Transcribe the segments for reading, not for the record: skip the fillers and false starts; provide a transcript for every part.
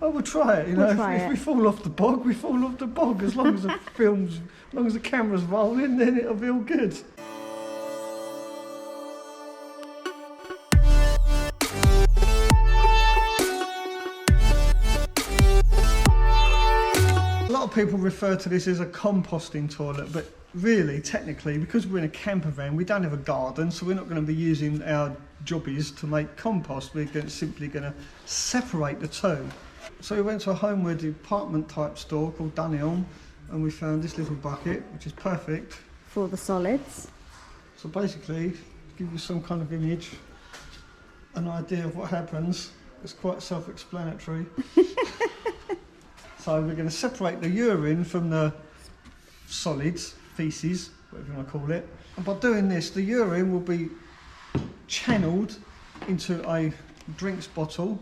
Oh, we'll try it. You know, if we fall off the bog, we fall off the bog. As long as the as long as the camera's rolling, then it'll be all good. A lot of people refer to this as a composting toilet, but really, technically, because we're in a camper van, we don't have a garden, so we're not going to be using our jobbies to make compost. We're simply going to separate the two. So we went to a homeware department type store called Dunelm, and we found this little bucket, which is perfect for the solids. So basically, to give you some kind of image, an idea of what happens, it's quite self-explanatory. So we're going to separate the urine from the solids, feces, whatever you want to call it. And by doing this, the urine will be channeled into a drinks bottle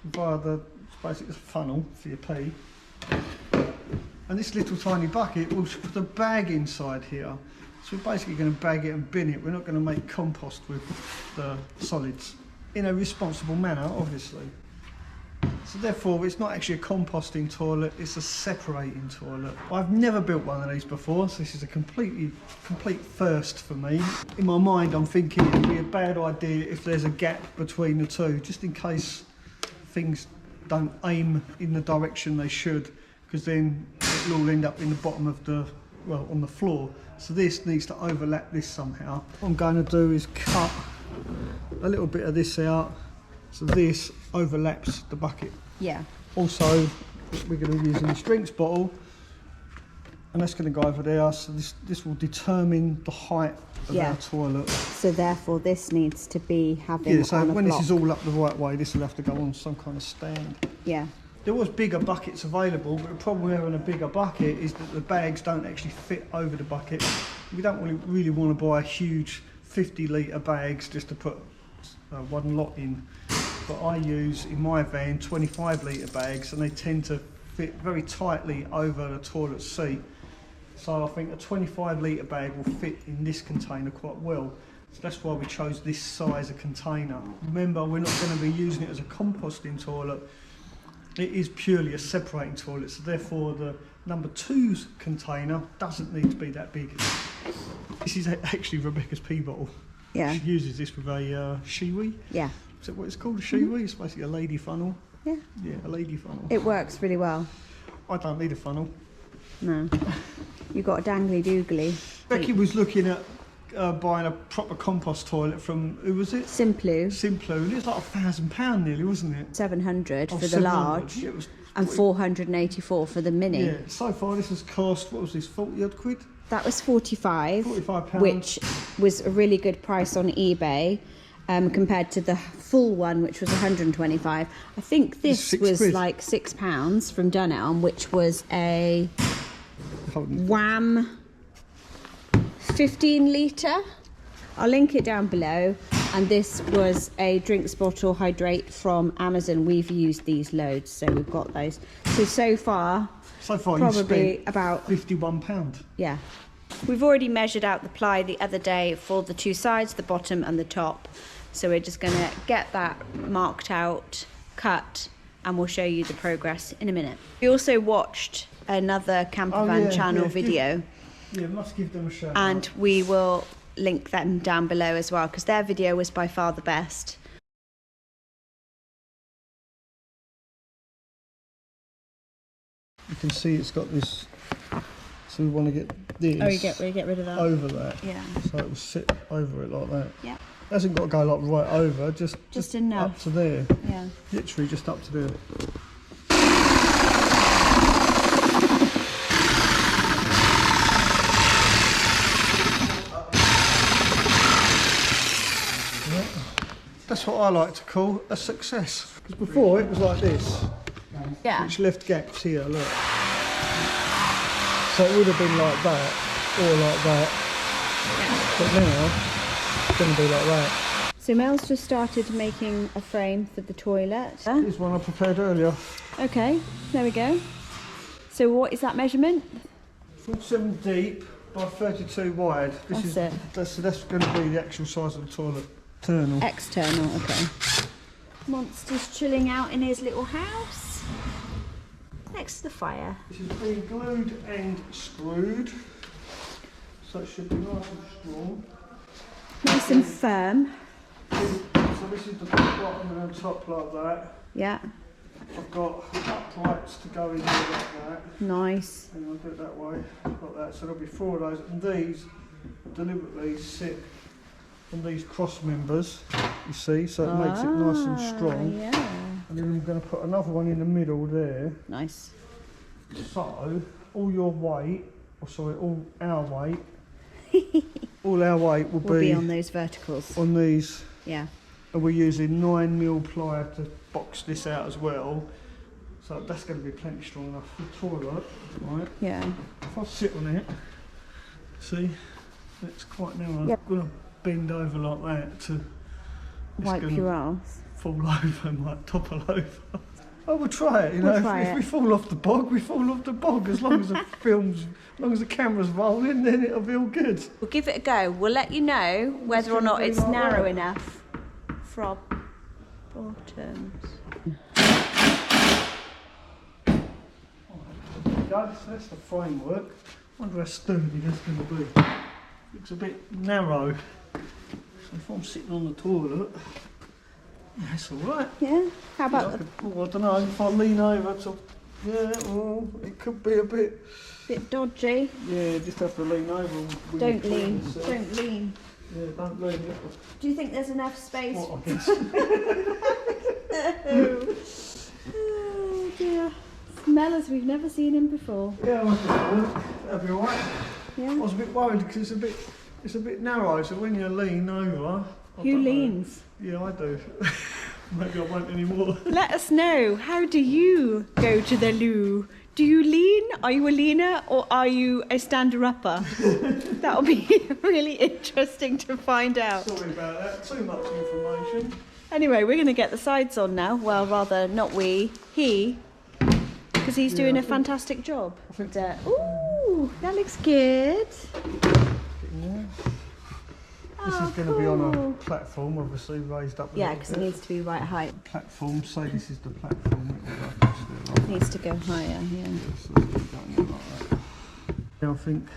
via the, basically a funnel for your pee. And this little tiny bucket will put a bag inside here. So we're basically going to bag it and bin it. We're not going to make compost with the solids in a responsible manner, obviously. So therefore, it's not actually a composting toilet, it's a separating toilet. I've never built one of these before, so this is a complete first for me. In my mind, I'm thinking it'd be a bad idea if there's a gap between the two, just in case things don't aim in the direction they should, because then it'll all end up in the bottom of the, well, on the floor. So this needs to overlap this somehow. What I'm going to do is cut a little bit of this out, so this overlaps the bucket. Yeah. Also, we're going to be using this drinks bottle, and that's going to go over there. So this will determine the height of our toilet. So therefore, this needs to be having so on a when block. this is all up the right way, this will have to go on some kind of stand. Yeah. There was bigger buckets available, but the problem with having a bigger bucket is that the bags don't actually fit over the bucket. We don't really want to buy huge 50-litre bags just to put one lot in. But I use, in my van, 25-litre bags, and they tend to fit very tightly over the toilet seat. So I think a 25-litre bag will fit in this container quite well. So that's why we chose this size of container. Remember, we're not going to be using it as a composting toilet. It is purely a separating toilet, so therefore the number 2's container doesn't need to be that big. This is actually Rebecca's pee bottle. Yeah. She uses this with a shiwi. Yeah. Is that what it's called, a shiwi? It's basically a lady funnel. Yeah. Yeah, a lady funnel. It works really well. I don't need a funnel. No. You've got a dangly doogly. Becky was looking at buying a proper compost toilet from, who was it? Simplu. Simplu. It was like £1,000 nearly, wasn't it? 700 for the large. Yeah, it was and 484 for the mini. Yeah, so far this has cost, what was this, 40 odd quid? That was £45, which was a really good price on eBay compared to the full one, which was 125. I think this was like £6 from Dunelm, which was a Wham 15 litre. I'll link it down below. And this was a drinks bottle hydrate from Amazon. We've used these loads, so we've got those. So far probably about £51. Yeah. We've already measured out the ply the other day for the two sides, the bottom and the top. So we're just going to get that marked out, cut, and we'll show you the progress in a minute. We also watched another campervan channel video. Must give them a shout. And we will link them down below as well, because their video was by far the best. You can see it's got this, so we want to get this. Oh, you get rid of that? Over that. Yeah. So it will sit over it like that. Yeah. It hasn't got to go like right over, just enough. Up to there. Yeah. Literally just up to there. That's what I like to call a success. Because before it was like this. Yeah. Which left gaps here, look. So it would have been like that, or like that. Yeah. But now, it's going to be like that. So Mel's just started making a frame for the toilet. Here's one I prepared earlier. Okay, there we go. So what is that measurement? 47 deep by 32 wide. That's going to be the actual size of the toilet. External. Okay. Monster's chilling out in his little house. next to the fire. This is being glued and screwed, so it should be nice and strong. Nice and firm. So this is the bottom and the top like that. Yeah. I've got uprights to go in there like that. Nice. And I'll do it that way, like that. So there'll be 4 of those, and these deliberately sit on these cross members, you see, so it makes it nice and strong. Yeah. And then I'm going to put another one in the middle there. Nice. So all your weight, or sorry, all our weight, all our weight will be on those verticals. On these. Yeah. And we're using 9mm ply to box this out as well. So that's going to be plenty strong enough for the toilet, right? Yeah. If I sit on it, see, it's quite narrow. Yep. I'm going to bend over like that to wipe your arse. Fall over and like topple over. Oh, we'll try it, you know. If we fall off the bog, we fall off the bog. As long as the as long as the camera's rolling, then it'll be all good. We'll give it a go. We'll let you know whether or not it's narrow enough from bottoms. So that's the framework. I wonder how sturdy that's going to be. Looks a bit narrow. So if I'm sitting on the toilet, that's all right. Yeah. How about I don't know. If I lean over to, yeah, well, it could be a bit dodgy? Yeah, just have to lean over. Don't lean. Don't lean. Yeah, don't lean. Do you think there's enough space? What, I guess. Oh dear. Smell as we've never seen him before. Yeah, that'll be all right. Yeah. I was a bit worried because it's a bit narrow, so when you lean over... Who leans? Yeah, I do. Maybe I won't anymore. Let us know, how do you go to the loo? Do you lean? Are you a leaner or are you a stander-upper? That'll be really interesting to find out. Sorry about that, too much information. Anyway, we're going to get the sides on now. Well, rather, not we, he, because he's doing a fantastic job. Ooh, that looks good. This is going to be on a platform, obviously, raised up a Yeah, little because it needs to be right height. Platform, say this is the platform. It needs to go higher, yeah. So it's going like that. Yeah, I think,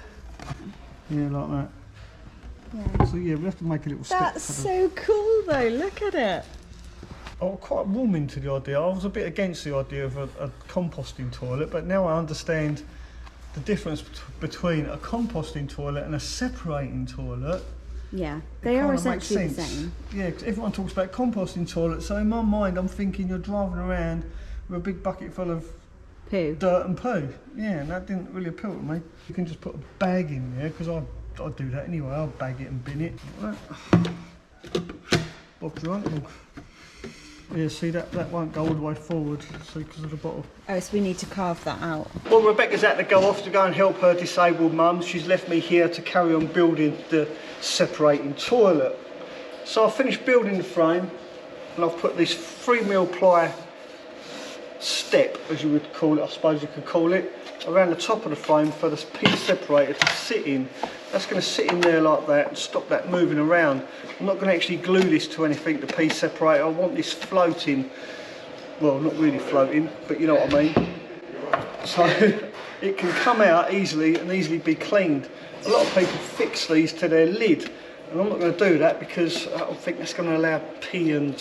yeah, like that. Yeah. So yeah, we have to make a little step. That's so cool though, look at it. I was quite warm into the idea. I was a bit against the idea of a composting toilet, but now I understand the difference between a composting toilet and a separating toilet. Yeah, they are essentially the same. Yeah, 'cause everyone talks about composting toilets, so in my mind I'm thinking you're driving around with a big bucket full of poo, dirt and poo. Yeah, and that didn't really appeal to me. You can just put a bag in there, because I do that anyway. I'll bag it and bin it. Like that. Bob's your uncle. Yeah, see, that won't go all the way forward, see, because of the bottle. Oh, so we need to carve that out. Well, Rebecca's had to go off to go and help her disabled mum. She's left me here to carry on building the separating toilet. So I've finished building the frame, and I've put this 3mm ply step, as you would call it, I suppose you could call it, around the top of the frame for this piece separator to sit in. That's going to sit in there like that and stop that moving around. I'm not going to actually glue this to anything, the piece separator. I want this floating, well, not really floating, but you know what I mean. So it can come out easily and easily be cleaned. A lot of people fix these to their lid, and I'm not going to do that because I think that's going to allow pee and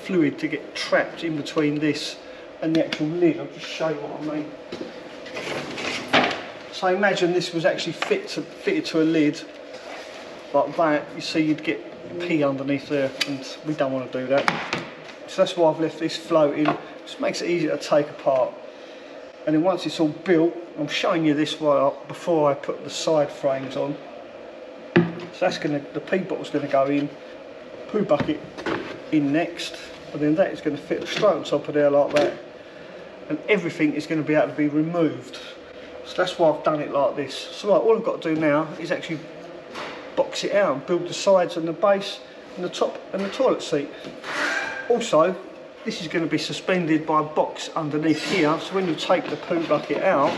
fluid to get trapped in between this and the actual lid. I'll just show you what I mean. So imagine this was actually fitted to a lid like that. You see, you'd get pee underneath there, and we don't want to do that. So that's why I've left this floating. Just makes it easier to take apart. And then once it's all built, I'm showing you this before I put the side frames on. So that's the pee bottle's going to go in, poo bucket in next, and then that is going to fit straight on top of there like that. And everything is going to be able to be removed. So that's why I've done it like this. So all I've got to do now is actually box it out and build the sides and the base and the top and the toilet seat. Also, this is going to be suspended by a box underneath here, so when you take the poo bucket out,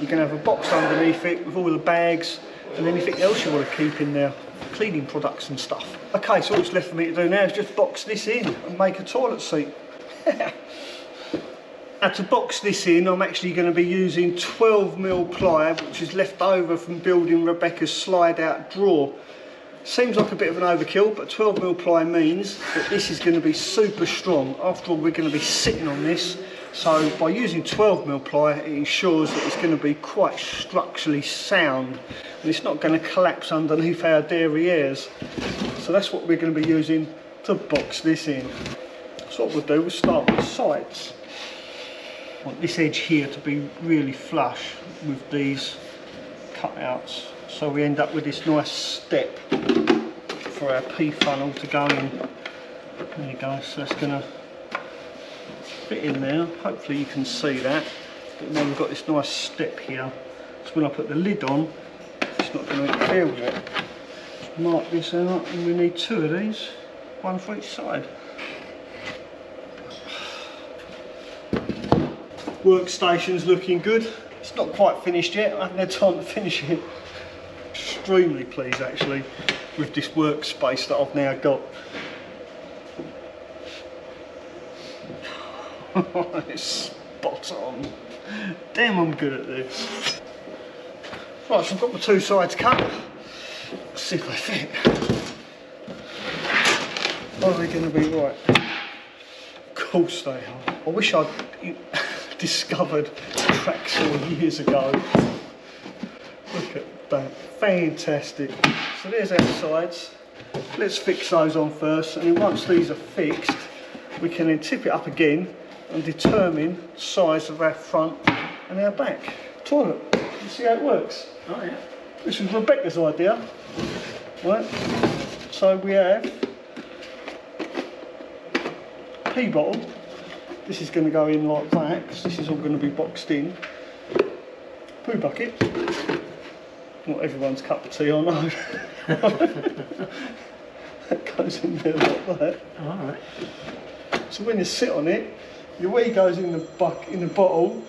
you can have a box underneath it with all the bags and anything else you want to keep in there, cleaning products and stuff. Okay, so all that's left for me to do now is just box this in and make a toilet seat. Now to box this in, I'm actually going to be using 12mm ply, which is left over from building Rebecca's slide out drawer. Seems like a bit of an overkill, but 12mm ply means that this is going to be super strong. After all, we're going to be sitting on this, so by using 12mm ply, it ensures that it's going to be quite structurally sound, and it's not going to collapse underneath our derrieres. So that's what we're going to be using to box this in. So what we'll do, we'll start with the sides. I want this edge here to be really flush with these cutouts, so we end up with this nice step for our P funnel to go in. There you go, so that's going to fit in there. Hopefully you can see that. But now we've got this nice step here, so when I put the lid on, it's not going to interfere with it. Just mark this out, and we need 2 of these, 1 for each side. Workstation's looking good. It's not quite finished yet. I haven't had time to finish it. Extremely pleased actually with this workspace that I've now got. It's spot on. Damn, I'm good at this. Right, so I've got my 2 sides cut. Let's see if they fit. Are they going to be right? Of course they are. I wish I'd discovered tracksaw years ago. Look at that, fantastic. So there's our sides. Let's fix those on first, and then once these are fixed, we can then tip it up again and determine the size of our front and our back toilet. You see how it works? Oh yeah. This was Rebecca's idea. Right. So we have a pee bottle. This is going to go in like that, because this is all going to be boxed in. Poo bucket. Not everyone's cup of tea, I know. That goes in there like that. Alright. So when you sit on it, your wee goes in the bottle,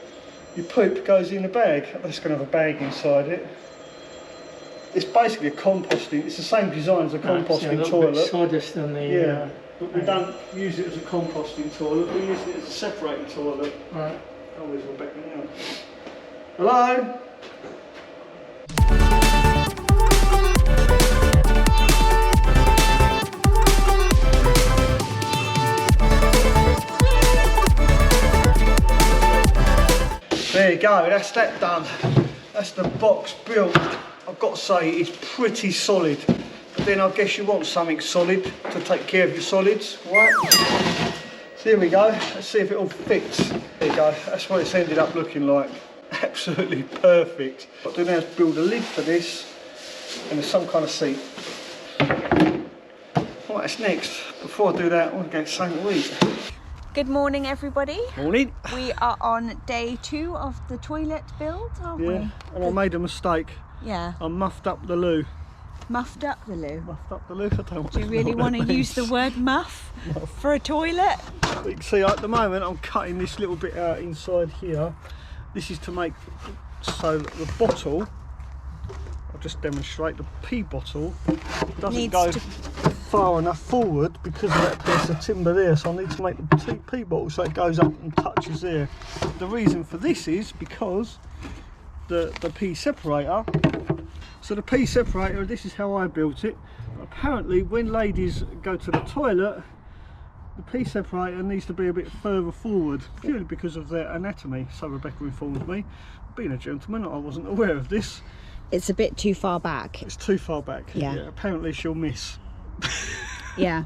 your poop goes in the bag. That's going to have a bag inside it. It's basically a composting, it's the same design as a composting toilet. Bit sawdust on the, yeah. But we don't use it as a composting toilet, we use it as a separating toilet. Right. Oh, there's Rebecca now. Hello? There you go, that's that done. That's the box built. I've got to say, it's pretty solid. But then I guess you want something solid to take care of your solids, right? So here we go, let's see if it all fits. There you go, that's what it's ended up looking like. Absolutely perfect. What I'll do now is build a lid for this, and there's some kind of seat. Right, that's next. Before I do that, I want to get something to eat. Good morning, everybody. Morning. We are on day 2 of the toilet build, aren't we? Yeah, and I made a mistake. Yeah. I muffed up the loo. Muffed up the loo. Muffed up the loo, I don't Do you really want to use the word muff for a toilet? You can see at the moment I'm cutting this little bit out inside here. This is to make so that the bottle, I'll just demonstrate, the pee bottle doesn't go far enough forward because of that piece of timber there, so I need to make the pee bottle so it goes up and touches there. The reason for this is because the pee separator, so the pee separator, this is how I built it. Apparently when ladies go to the toilet, the pee separator needs to be a bit further forward, purely because of their anatomy, so Rebecca informed me. Being a gentleman, I wasn't aware of this. It's a bit too far back. It's too far back. Yeah. Apparently she'll miss. Yeah.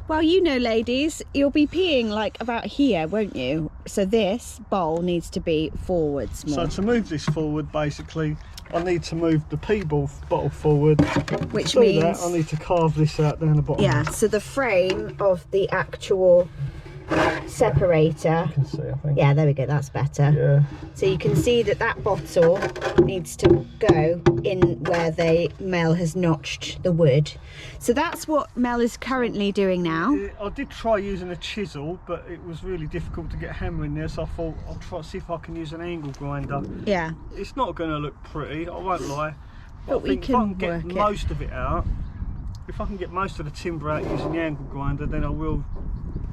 Well, you know, ladies, you'll be peeing like about here, won't you? So this bowl needs to be forwards more. So to move this forward, basically, I need to move the pee bottle forward. Which to means do that, I need to carve this out down the bottom. yeah, so the frame of the actual separator. You can see, I think. Yeah, there we go, that's better. Yeah. So you can see that that bottle needs to go in where the Mel has notched the wood. So that's what Mel is currently doing now. I did try using a chisel, but it was really difficult to get a hammer in there, so I thought I'll try to see if I can use an angle grinder. Yeah. It's not going to look pretty, I won't lie. But I think we can if I can get work it. most of it out, if I can get most of the timber out using the angle grinder, then I will,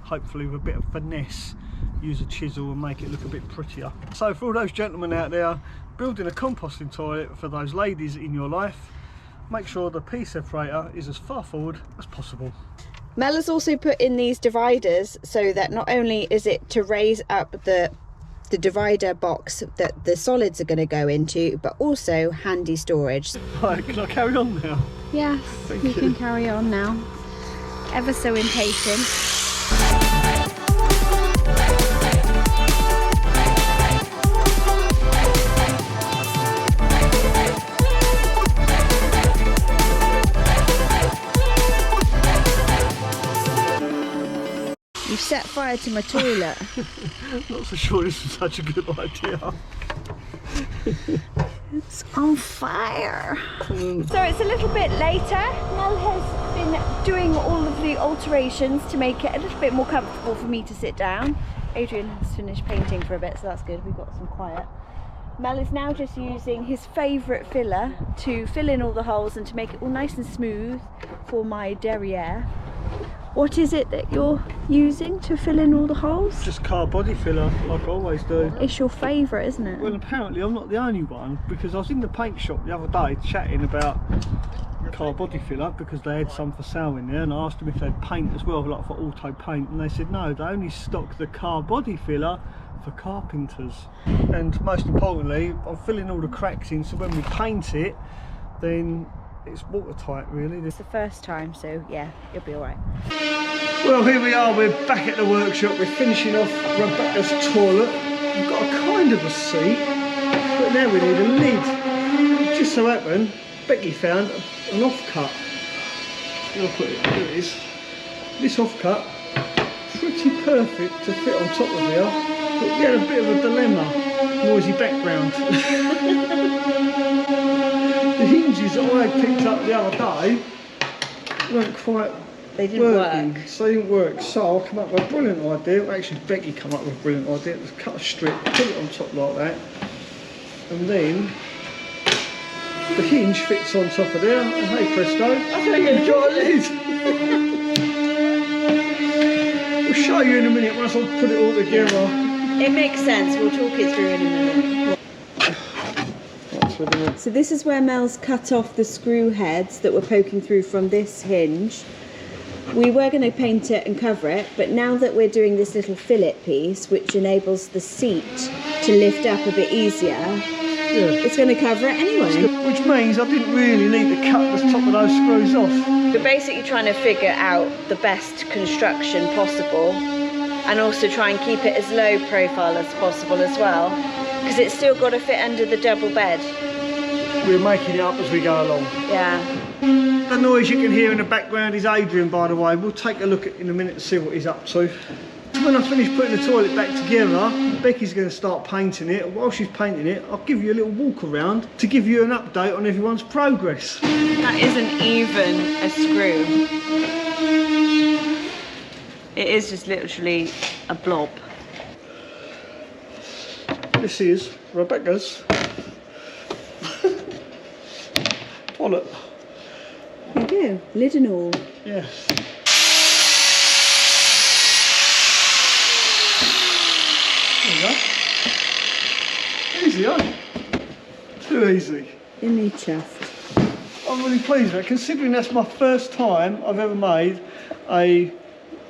hopefully with a bit of finesse, use a chisel and make it look a bit prettier. So for all those gentlemen out there building a composting toilet for those ladies in your life, make sure the pea separator is as far forward as possible. Mel has also put in these dividers so that not only is it to raise up the divider box that the solids are going to go into, but also handy storage. Right, can I carry on now? Yes, you can carry on now. Ever so impatient. You've set fire to my toilet. Not so sure this is such a good idea. It's on fire. So it's a little bit later. Mel has been doing all of the alterations to make it a little bit more comfortable for me to sit down. Adrian has finished painting for a bit, so that's good. We've got some quiet. Mel is now just using his favourite filler to fill in all the holes and to make it all nice and smooth for my derriere. What is it that you're using to fill in all the holes? Just car body filler, like I always do. It's your favourite, isn't it? Well, apparently I'm not the only one, because I was in the paint shop the other day chatting about car body filler because they had some for sale in there, and I asked them if they had paint as well, like for auto paint, and they said no, they only stock the car body filler for carpenters. And most importantly, I'm filling all the cracks in so when we paint it, then it's watertight really. It's the first time, so yeah, you'll be alright. Well, here we are, we're back at the workshop, we're finishing off Rebecca's toilet. We've got a kind of a seat, but now we need a lid. It just so happened, Becky found an offcut. I'll put it, here it is. This offcut, pretty perfect to fit on top of here, but we had a bit of a dilemma. Noisy background. The hinges that I picked up the other day weren't quite working. So they didn't work. So I come up with a brilliant idea. Well, actually, Becky come up with a brilliant idea. Let's cut a strip, put it on top like that, and then the hinge fits on top of there. And hey presto, I think you've got a lid. We'll show you in a minute once I've put it all together. It makes sense. We'll talk it through in a minute. So this is where Mel's cut off the screw heads that were poking through from this hinge. We were going to paint it and cover it, but now that we're doing this little fillet piece, which enables the seat to lift up a bit easier, it's going to cover it anyway. Which means I didn't really need to cut the top of those screws off. We're basically trying to figure out the best construction possible, and also try and keep it as low profile as possible as well, because it's still got to fit under the double bed. We're making it up as we go along. Yeah. The noise you can hear in the background is Adrian, by the way. We'll take a look at in a minute to see what he's up to. When I finish putting the toilet back together, Becky's going to start painting it. While she's painting it, I'll give you a little walk around to give you an update on everyone's progress. That isn't even a screw. It is just literally a blob. This is Rebecca's toilet. There you go, lid and all. Yes. There you go. Easy, huh? Too easy. You need chuffed. I'm really pleased with it, considering that's my first time I've ever made a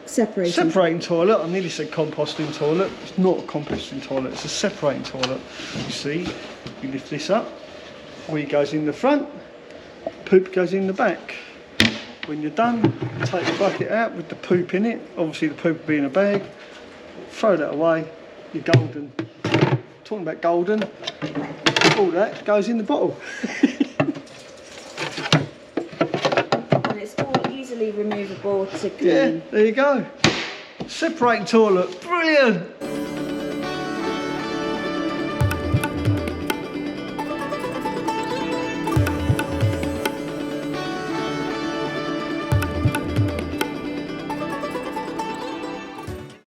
separating toilet. I nearly said composting toilet. It's not a composting toilet, it's a separating toilet. You see, you lift this up, wee goes in the front, poop goes in the back. When you're done, take the bucket out with the poop in it. Obviously the poop will be in a bag. Throw that away, you're golden. Talking about golden, all that goes in the bottle. And it's all easily removable to clean. Yeah, there you go. Separating toilet, brilliant.